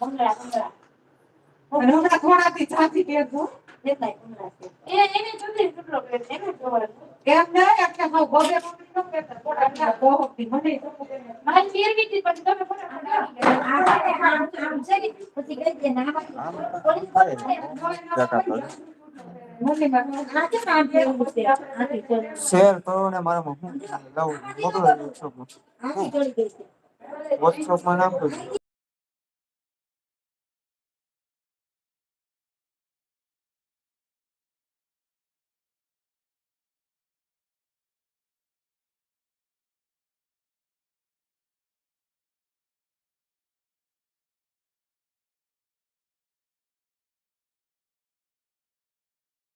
ભંગડા ભંગડા અને હમણાં થોડાથી જાતી દેજો કેટલાય ભંગડા છે એને જુદી કેટલો કે એને જોવાનું એમ નહીં એટલે હું ગોબે પકડી ન કેતા થોડા ના દોહકથી મને મારી ફેરવી હતી પણ તમે ફટાફટ આવી ગયા આમ છે કે પછી ગઈ કે ના પોલીસ મોટી માં આ કે કામ ફેરવું છે આથી ચલ શેર કરો ને મારા મોકલો છું આથી ચડી ગઈ છે WhatsApp માં નાખો